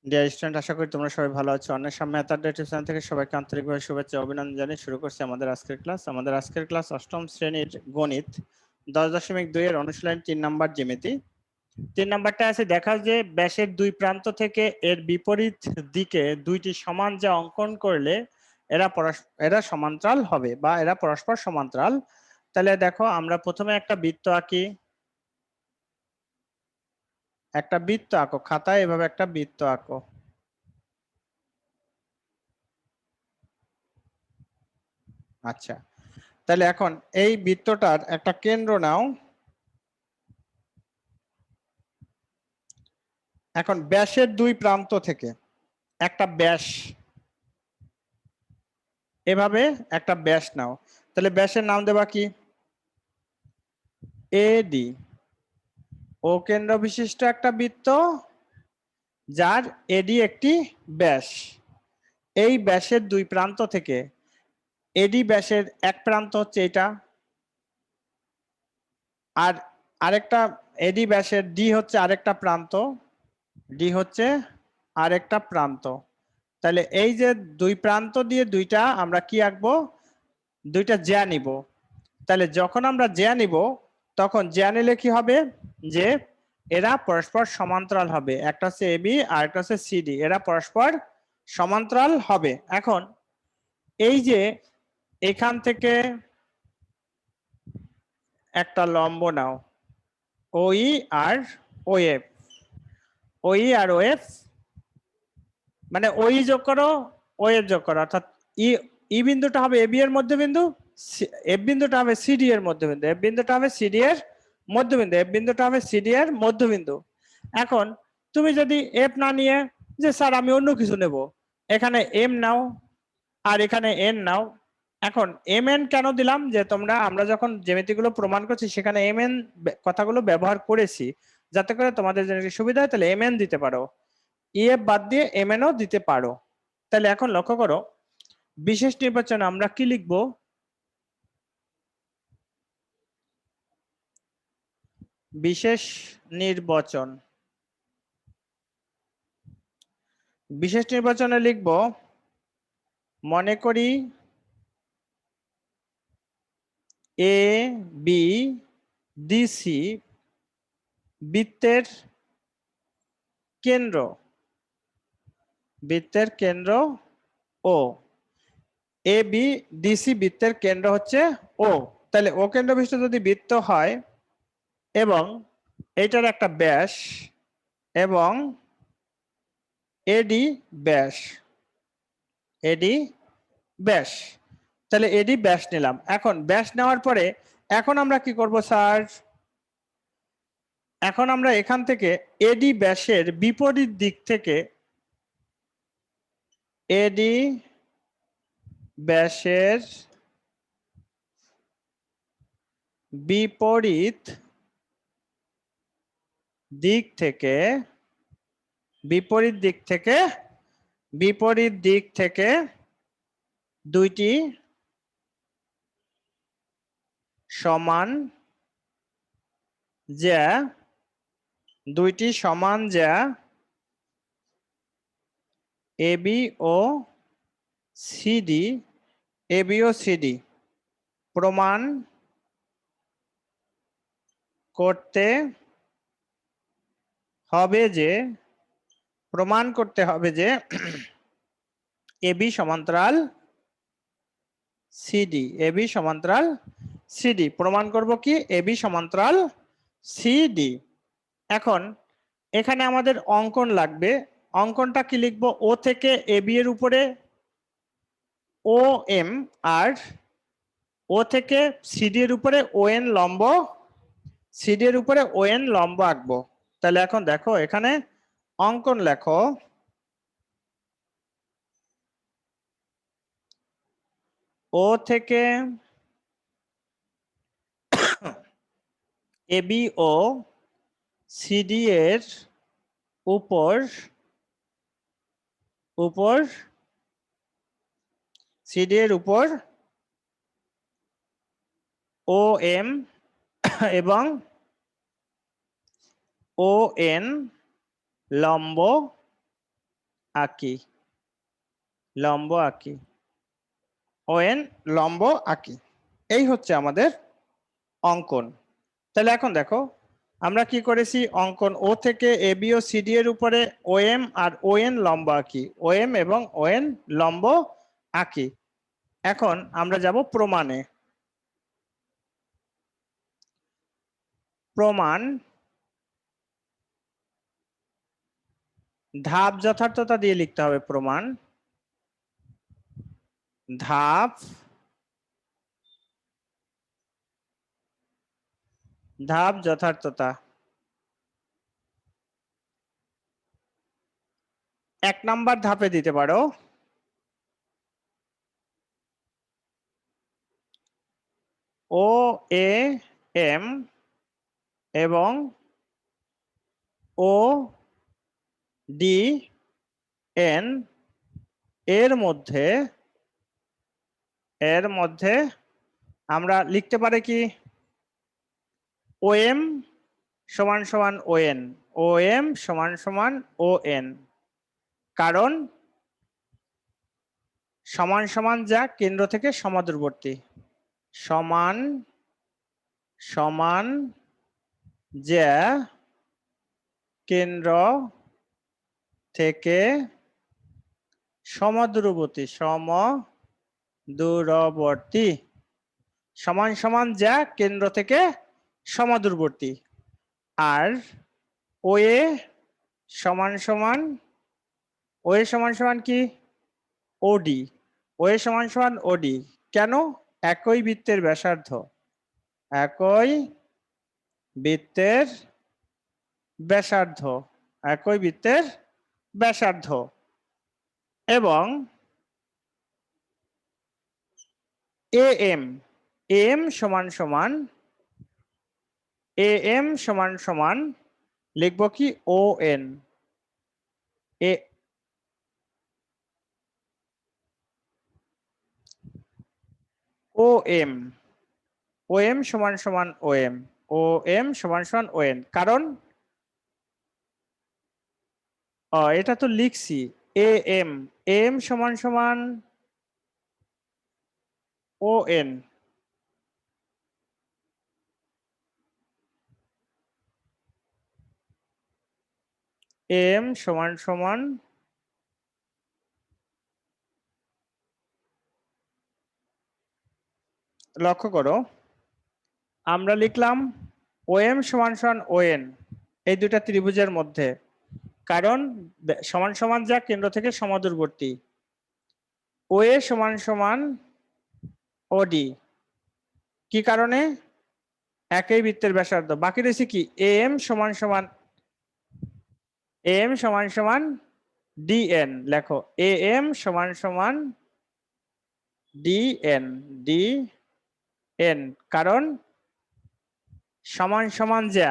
Dear student, আশা করি তোমরা সবাই ভালো আছো। অন্বেষা ম্যাথ আড্ডা ইউটিউব চ্যানেল থেকে সবাইকে আন্তরিকভাবে শুভেচ্ছা ও অভিনন্দন জানিয়ে শুরু করছি আমাদের আজকের ক্লাস। আমাদের আজকের ক্লাস অষ্টম শ্রেণীর গণিত 10.2 এর অনুশীলন 3 নাম্বার জ্যামিতি। 3 নাম্বারটা আছে, দেখা যে ব্যাসের দুই প্রান্ত থেকে এর বিপরীত দিকে দুইটি সমান যা অঙ্কন করলে এরা সমান্তরাল হবে বা এরা পরস্পর সমান্তরাল। তাহলে দেখো, আমরা প্রথমে একটা বৃত্ত আঁকি। একটা বৃত্ত আঁকো খাতায়, এভাবে একটা বৃত্ত আঁকো। আচ্ছা, তাহলে এখন এই বৃত্তটার একটা কেন্দ্র নাও। এখন ব্যাসের দুই প্রান্ত থেকে একটা ব্যাস, এভাবে একটা ব্যাস নাও। তাহলে ব্যাসের নাম দেবা কি? এডি। ও কেন্দ্র বিশিষ্ট একটা বৃত্ত, যার এডি একটি ব্যাস। এই ব্যাসের দুই প্রান্ত থেকে এডি ব্যাসের এক প্রান্ত হচ্ছে এটা, আর আরেকটা এডি ব্যাসের ডি হচ্ছে আরেকটা প্রান্ত, ডি হচ্ছে আরেকটা প্রান্ত। তাহলে এই যে দুই প্রান্ত দিয়ে দুইটা আমরা কি আঁকবো? দুইটা জ্যা নিব। তাহলে যখন আমরা জ্যা নিব, তখন জ্যা নিলে কি হবে? যে এরা পরস্পর সমান্তরাল হবে। একটা হচ্ছে এবি আর একটা হচ্ছে সিডি, এরা পরস্পর সমান্তরাল হবে। এখন এই যে এখান থেকে একটা লম্ব নাও, ওই আর ওএফ। ওই আর ওএফ মানে ওই যোগ করো, ওএফ যোগ করো, অর্থাৎ ই ই বিন্দুটা হবে এবি এর মধ্যবিন্দু, এফ বিন্দুটা হবে সিডি এর মধ্যবিন্দু, এফ বিন্দুটা হবে সিডি এর মধ্যবিন্দু, এফ বিন্দুটা হবে সিডি এর মধ্যবিন্দু। এখন তুমি যদি এফ না নিয়ে যে স্যার আমি অন্য কিছু নেব, এখানে এম নাও আর এখানে এন নাও। এখন এম এন কেন দিলাম? যে আমরা যখন জ্যামিতিগুলো প্রমাণ করছি সেখানে এম এন কথাগুলো ব্যবহার করেছি, যাতে করে তোমাদের জন্য সুবিধা হয়। তাহলে এম এন দিতে পারো, ইএফ বাদ দিয়ে এম এনও দিতে পারো। তাহলে এখন লক্ষ্য করো, বিশেষ নির্বাচনে আমরা কি লিখব? বিশেষ নির্বাচন। বিশেষ নির্বাচনে লিখব, মনে করি এ বি ডিসি বৃত্তের কেন্দ্র, বৃত্তের কেন্দ্র ও। এ বি ডিসি বৃত্তের কেন্দ্র হচ্ছে ও। তাহলে ও কেন্দ্র বিশিষ্ট যদি বৃত্ত হয় এবং এটার একটা ব্যাস এবং এডি ব্যাস, এডি ব্যাস, তাহলে এডি ব্যাস নিলাম। এখন ব্যাস নেওয়ার পরে এখন আমরা কি করব স্যার? এখন আমরা এখান থেকে এডি ব্যাসের বিপরীত দিক থেকে, এডি ব্যাসের বিপরীত দিক থেকে, বিপরীত দিক থেকে, বিপরীত দিক থেকে দুইটি সমান জ্যা, দুইটি সমান জ্যা এবি ও সিডি, এবি ও সিডি প্রমাণ করতে হবে যে, প্রমাণ করতে হবে যে এবি সমান্তরাল সিডি, এবি সমান্তরাল সিডি। প্রমাণ করব কি? এবি সমান্তরাল সিডি। এখন এখানে আমাদের অঙ্কন লাগবে। অঙ্কনটা কি লিখবো? ও থেকে এবি এর উপরে ও এম, আর ও থেকে সিডি এর উপরে ও এন লম্ব, সিডি এর উপরে ও এন লম্ব আঁকবো। তাহলে এখন দেখো, এখানে অঙ্কন লেখো, ও থেকে এবি ও সিডি এর উপর, উপর সিডি এর উপর ও এম এবং ও এন লম্ব আঁকি, লম্ব আঁকি, ON লম্ব আঁকি। এই হচ্ছে আমাদের অঙ্কন। তাহলে এখন দেখো আমরা কি করেছি, অঙ্কন ও থেকে AB ও CD এর উপরে OM আর ON লম্ব আঁকি, OM এবং ON লম্ব আঁকি। এখন আমরা যাব প্রমাণে। প্রমাণ, ধাপ যথার্থতা দিয়ে লিখতে হবে। প্রমাণ, ধাপ, ধাপ যথার্থতা। 1 নাম্বার ধাপে দিতে পারো OAM এবং ODN এর মধ্যে আমরা লিখতে পারি কি, OM সমান সমান ON, OM সমান সমান ON। কারণ সমান সমান যা কেন্দ্র থেকে সমাদূরবর্তী, সমান সমান যা কেন্দ্র থেকে সমদূরবর্তী, সমদূরবর্তী, সমান সমান যা কেন্দ্র থেকে সমদূরবর্তী। আর OA সমান সমান, OA সমান সমান কি, OD, OA সমান সমান OD। কেন? একই বৃত্তের ব্যাসার্ধ, একই বৃত্তের ব্যাসার্ধ, একই বৃত্তের ব্যাসার্ধ। এবং AM, AM সমান সমান, AM সমান সমান লিখব কি, ON, OM, OM সমান সমান OM, OM সমান সমান ON। কারণ এটা তো লিখছি AM, AM সমান সমান ON, AM সমান সমান, লক্ষ্য করো আমরা লিখলাম OM সমান সমান ON এই দুটা ত্রিভুজের মধ্যে, কারণ সমান সমান যা কেন্দ্র থেকে সমদূরবর্তী। OA সমান সমান OD, কি কারণে, একই বৃত্তের ব্যাসার্ধ। বাকি রয়েছে কি, AM সমান সমান, AM সমান সমান DN। লেখো AM সমান সমান DN, DN, কারণ সমান সমান যা,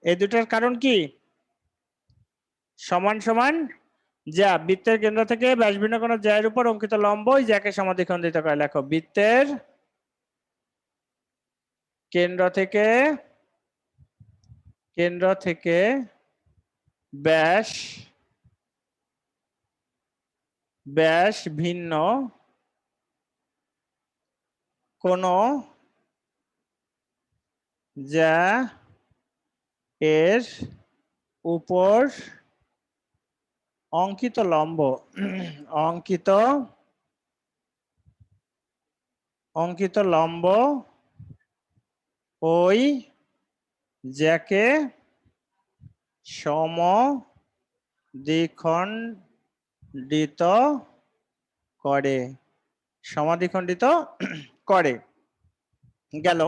এই দুটার কারণ কি, সমান সমান যা বৃত্তের কেন্দ্র থেকে ব্যাসভিন্ন কোণ জ্যায়ের উপর অঙ্কিত লম্ব যাকে সমাদ্বিখণ্ডিত করে। লেখো বৃত্তের কেন্দ্র থেকে ব্যাস ভিন্ন কোণ যা এর উপর অঙ্কিত লম্ব, অঙ্কিত লম্ব ওই যাকে সমদ্বিখণ্ডিত করে, সমাদ্বিখণ্ডিত করে। গেল।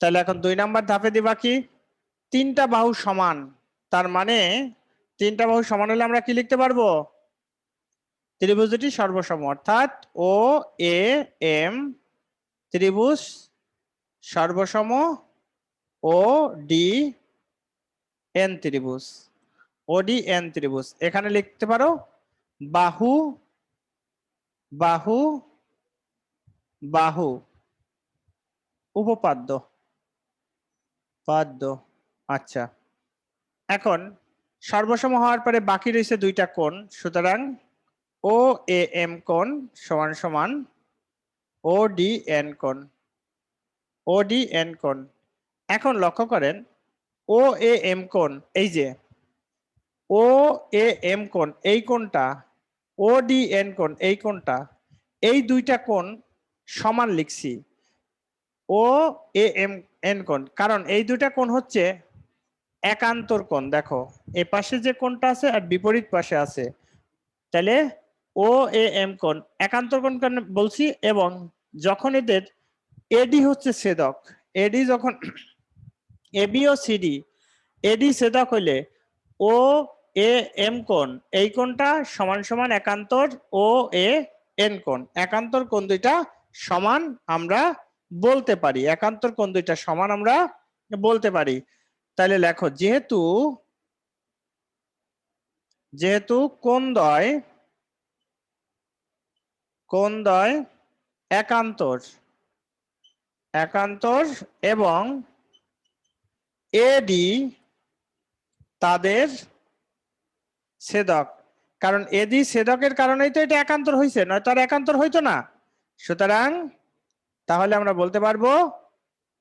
তাহলে এখন 2 নাম্বার ধাপে দিবা কি, 3টা বাহু সমান। তার মানে 3টা বাহু সমান হলে আমরা কি লিখতে পারবো, ত্রিভুজ দুটি সর্বসম, অর্থাৎ OAM ত্রিভুজ সর্বসম, ODN ত্রিভুজ, ODN ত্রিভুজ। এখানে লিখতে পারো বাহু বাহু বাহু উপপাদ্য, পাদ্য। আচ্ছা, এখন সর্বসম হওয়ার পরে বাকি রয়েছে দুইটা কোণ, সুতরাং ও এ এম কোণ সমান সমান ও ডি এন কোণ, ও ডি এন কোণ। এখন লক্ষ্য করেন ও এ এম কোণ, এই যে ও এ এম কোণ এই কোণটা, ও ডি এন কোণ এই কোণটা, এই দুইটা কোণ সমান লিখছি ও এ এম এন কোণ, কারণ এই দুইটা কোণ হচ্ছে একান্তর কোণ। দেখো এই পাশে যে কোণটা আছে আর বিপরীত পাশে আছে, তাহলে ও এ এম কোণ একান্তর কোণ কেন বলছি, এবং যখন এদের এডি হচ্ছে ছেদক, এডি যখন এবি ও সিডি এডি ছেদক হইলে ও এ এম কোণ এই কোণটা সমান সমান একান্তর ও এ এন কোণ, একান্তর কোণ দুইটা সমান আমরা বলতে পারি, একান্তর কোণ দুইটা সমান আমরা বলতে পারি। তাহলে লেখো যেহেতু যেহেতু কোণদ্বয় একান্তর একান্তর এবং এডি তাদের ছেদক, কারণ এডি ছেদকের কারণেই তো এটা একান্তর হয়েছে, নয়তো আর একান্তর হইতো না। সুতরাং তাহলে আমরা বলতে পারবো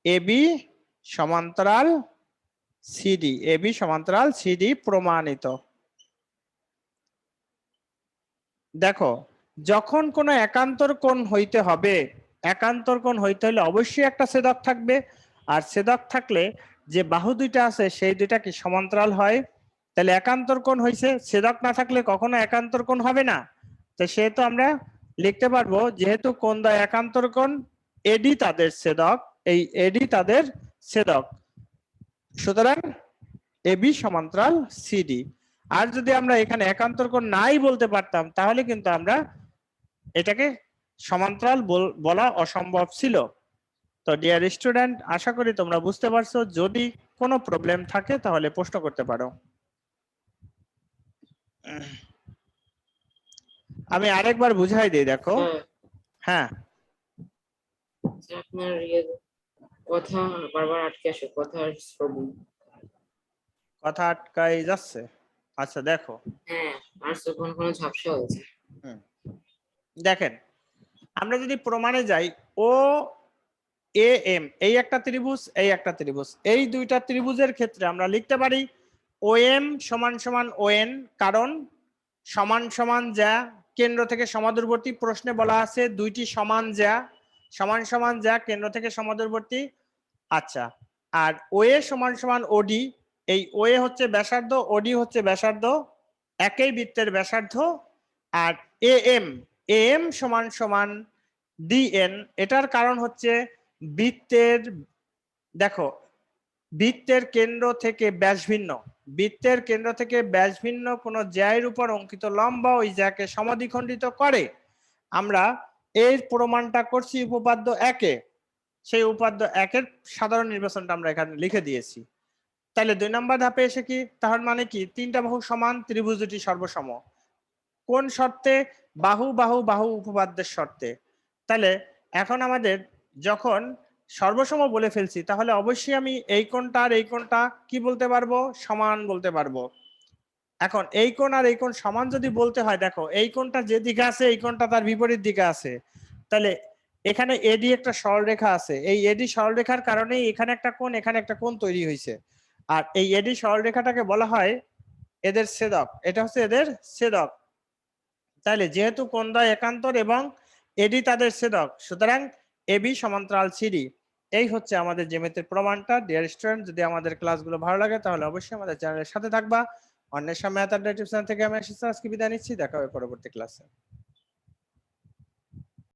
এবি সমান্তরাল সিডি, এবি সমান্তরাল সিডি প্রমাণিত। দেখো যখন কোনো একান্তর কোণ হইতে হবে, একান্তর কোণ হইতে হলে অবশ্যই একটা ছেদক থাকবে, আর ছেদক থাকলে যে বাহু দুইটা আছে সেই দুইটা কি সমান্তরাল হয়, তাহলে একান্তর কোণ হইছে, ছেদক না থাকলে কখনো একান্তর কোণ হবে না। তো সেহেতু আমরা লিখতে পারবো যেহেতু কোণদ্বয় একান্তর কোণ, এডি তাদের ছেদক, এই এডি তাদের ছেদক, সুতরাং এবি সমান্তরাল সিডি। আর যদি আমরা এখানে একান্তর কোণ নাই বলতে পারতাম তাহলে কিন্তু আমরা এটাকে সমান্তরাল বলা অসম্ভব ছিল। তো ডিয়ার স্টুডেন্ট, আশা করি তোমরা বুঝতে পারছো। যদি কোনো প্রবলেম থাকে তাহলে প্রশ্ন করতে পারো। আমি আরেকবার বুঝাই দিই, দেখো। হ্যাঁ, আপনার কথা বারবার আটকে আসে, কথার প্রবলেম, কথা আটকাই যাচ্ছে। আচ্ছা দেখো, হ্যাঁ আর কোনো ঝাপসা হয়েছে। দেখেন আমরা যদি প্রমাণে যাই, ও এ এম এই একটা ত্রিভুজ, এই একটা ত্রিভুজ, এই দুইটা ত্রিভুজের ক্ষেত্রে আমরা লিখতে পারি ও এম সমান সমান ও এন, কারণ সমান সমান যা কেন্দ্র থেকে সমাদূরবর্তী, প্রশ্নে বলা আছে দুইটি সমান যা, সমান সমান যা কেন্দ্র থেকে সমাদূরবর্তী। আচ্ছা, আর ও এ সমান সমান ওডি, এই ও এ হচ্ছে ব্যাসার্ধ, ওডি হচ্ছে ব্যাসার্ধ, একই বৃত্তের ব্যাসার্ধ। আর এ এম সমান সমান ডিএন, এটার কারণ হচ্ছে বৃত্তের, দেখো বৃত্তের কেন্দ্র থেকে ব্যাস ভিন্ন, বৃত্তের কেন্দ্র থেকে ব্যাস ভিন্ন কোন জ্যায়ের উপর অঙ্কিত লম্বা ওই জ্যাকে সমাদ্বিখণ্ডিত করে। আমরা এর প্রমাণটা করছি উপপাদ্য একে, সেই উপাদ্য একের সাধারণ নির্বাচনটা আমরা এখানে লিখে দিয়েছি। তাহলে 2 নম্বর ধাপে এসে কি, তার মানে কি তিনটা বাহু সমান, ত্রিভুজ দুটি সর্বসম। কোন শর্তে? বাহু বাহু বাহু উপপাদ্যের শর্তে। তাহলে এখন আমাদের যখন সর্বসম বলে ফেলছি, তাহলে অবশ্যই আমি এই কোণটা আর এই কোণটা কি বলতে পারবো? সমান বলতে পারবো। এখন এই কোণ আর এই কোণ সমান যদি বলতে হয়, দেখো এই কোণটা যে দিকে আছে এই কোণটা তার বিপরীত দিকে আছে, তাহলে এখানে এডি একটা সরলরেখা আছে, এই এডি সরলরেখার কারণেই এখানে একটা কোণ এখানে একটা কোণ তৈরি হয়েছে, আর এই এডি সরলরেখাটাকে বলা হয় এদের ছেদক, এটা হচ্ছে এদের ছেদক। তাহলে যেহেতু কোণদ্বয় একান্তর এবং এডি তাদের ছেদক, সুতরাং এবি সমান্তরাল সিডি। এই হচ্ছে আমাদের জ্যামিতির প্রমাণটা। ডিয়ার স্টুডেন্ট, যদি আমাদের ক্লাসগুলো ভালো লাগে তাহলে অবশ্যই আমাদের চ্যানেলের সাথে থাকবা। অন্যের সামনে ম্যাথ আড্ডা টিউশন থেকে আমি আশিস আজকে বিদায় নিচ্ছি, দেখা হবে পরবর্তী ক্লাসে।